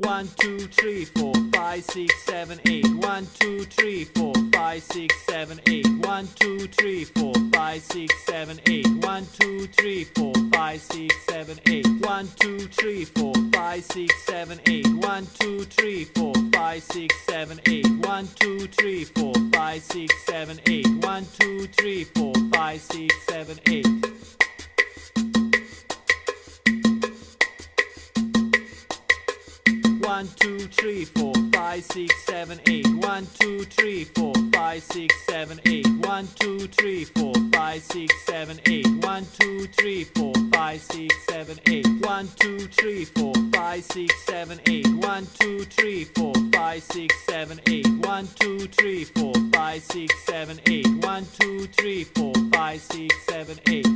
1, 2, 3, 4, 5, 6, 7, 8. 1, 2, 3, 4, 5, 6, 7, 8. 1, 2, 3, 4, 5, 6, 7, 8. 1, 2, 3, 4, 5, 6, 7, 8. 1, 2, 3, 4, 5, 6, 7, 8. 1, 2, 3, 4, 5, 6, 7, 8. 1, 2, 3, 4, 5, 6, 7, 8. 1, 2, 3, 4, 5, 6, 7, 8. 1, 2, 3, 4, 5, 6, 7, 8. 1, 2, 3, 4, 5, 6, 7, 8. 1, 2, 3, 4, 5, 6, 7, 8. 1, 2, 3, 4, 5, 6, 7, 8. 1, 2, 3, 4, 5, 6, 7, 8. 1, 2, 3, 4, 5, 6, 7, 8. 1, 2, 3, 4, 5, 6, 7, 8. 1, 2, 3, 4, 5, 6, 7, 8.